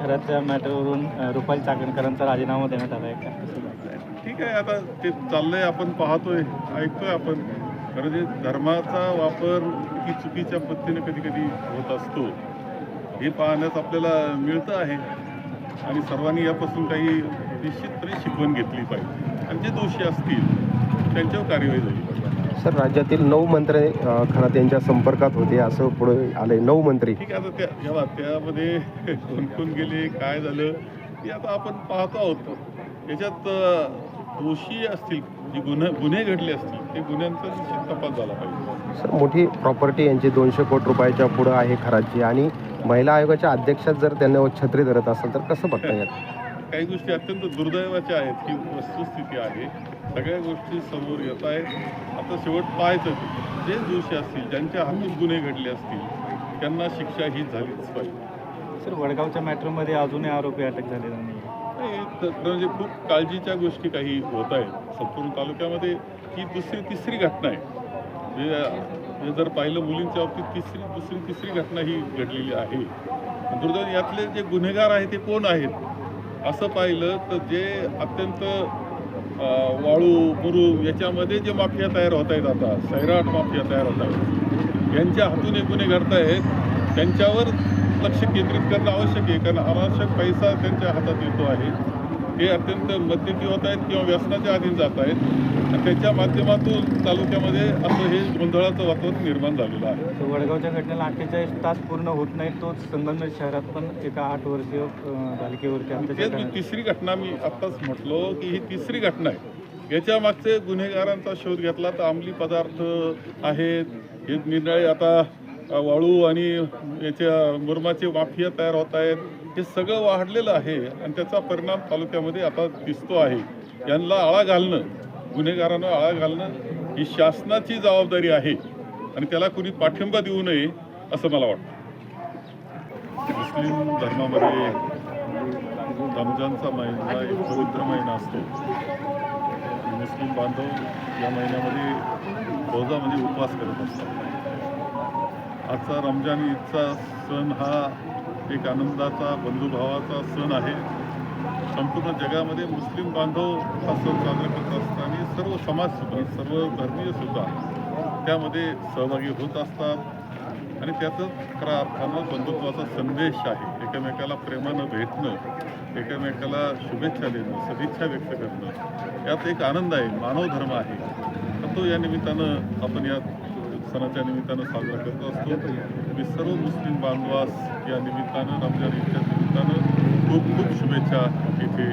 खरातच्या मॅटरवरून रुपाली चाकणकरांचा राजीनामा देण्यात आला आहे का? ठीक आहे, आता ते चाललंय, आपण पाहतोय, ऐकतोय आपण. कारण जे धर्माचा वापर किती चुकीच्या पद्धतीने कधी कधी होत असतो हे पाहण्यास आपल्याला मिळतं आहे. आणि सर्वांनी यापासून काही निश्चितपणे शिकवण घेतली पाहिजे आणि जे दोषी असतील त्यांच्यावर कार्यवाही झाली पाहिजे. सर, राज्यातील 9 मंत्री खरात यांच्या संपर्कात होते असं पुढे आले. 9 मंत्री. ठीक आहे, आता त्यामध्ये कोण कोण गेले, काय झालं ते आता आपण पाहतो आहोत. याच्यात दोषी असतील, जे गुन्हे घडले असतील ते गुन्ह्यांचा निश्चित तपास झाला पाहिजे. सर, मोठी प्रॉपर्टी यांची 200 कोटी रुपयाच्या पुढं आहे खराची, आणि महिला आयोगाच्या अध्यक्षात जर त्यांना छत्री धरत असेल तर कसं बघता येत? काही गोष्टी अत्यंत दुर्दैवाच्या आहेत, ही वस्तुस्थिती आहे. सगळ्या गोष्टी समोर येत आहेत. आता शेवट पाहायचं, जे दोषी असतील, ज्यांच्या हातून गुन्हे घडले असतील त्यांना शिक्षा ही झालीच पाहिजे. सर, वडगावच्या मॅटरमध्ये अजूनही आरोपी अटक झालेला नाही. म्हणजे खूप काळजीच्या गोष्टी काही होत आहेत संपूर्ण तालुक्यामध्ये. ही दुसरी तिसरी घटना आहे. हे जर पाहिलं मुलींच्या बाबतीत तिसरी घटना ही घडलेली आहे. दुर्दैव यातले जे गुन्हेगार आहेत ते कोण आहेत असं पाहिलं तर जे अत्यंत वाळू मुरुम याच्यामध्ये जे माफिया तयार होत आहेत, आता सैराट माफिया तयार होत आहेत, यांच्या हातून हे गुन्हे घडत आहेत. त्यांच्यावर लक्ष केंद्रित करणं आवश्यक आहे, कारण अनावश्यक पैसा त्यांच्या हातात येतो आहे. हे अत्यंत मद्यपी होत आहेत किंवा व्यसनाच्या अधीन जात आहेत, आणि त्याच्या माध्यमातून तालुक्यामध्ये असं हे गोंधळाचं वातावरण निर्माण झालेलं आहे. तर वडगावच्या घटनेला 48 तास पूर्ण होत नाही, तोच संगमनेर शहरात पण एका 8 वर्षीय बालिकेवरती तिसरी घटना, मी आत्ताच म्हटलो की ही तिसरी घटना आहे. याच्या मागचे गुन्हेगारांचा शोध घेतला तर अंमली पदार्थ आहेत, हे निराळे आता वाळू आणि याच्या मुरमाचे माफिया तयार होत आहेत. हे सगळं वाढलेलं आहे आणि त्याचा परिणाम तालुक्यामध्ये आता दिसतो आहे. यांना आळा घालणं, गुन्हेगारांना आळा घालणं ही शासनाची जबाबदारी आहे आणि त्याला कुणी पाठिंबा देऊ नये असं मला वाटतं. मुस्लिम धर्मामध्ये रमजानचा महिना एक पवित्र महिना असतो. मुस्लिम बांधव या महिन्यामध्ये रोजामध्ये उपवास करत असतात. आजचा रमजान ईदचा सण हा एक आनंदाचा, बंधुभावाचा सण आहे. संपूर्ण जगामध्ये मुस्लिम बांधव हा सण साजरा करत असताना सर्व समाजसुद्धा, सर्व धर्मीयसुद्धा त्यामध्ये सहभागी होत असतात आणि त्यातच खऱ्या अर्थानं बंधुत्वाचा संदेश आहे. एकमेकाला प्रेमानं भेटणं, एकमेकाला शुभेच्छा देणं, सदिच्छा व्यक्त करणं, यात एक आनंद आहे, मानव धर्म आहे. तर तो या निमित्तानं आपण या सणाच्या निमित्तानं साजरा करत असतो. मी सर्व मुस्लिम बांधवास या निमित्तानं, रमजान ईदच्या निमित्तानं खूप खूप शुभेच्छा इथे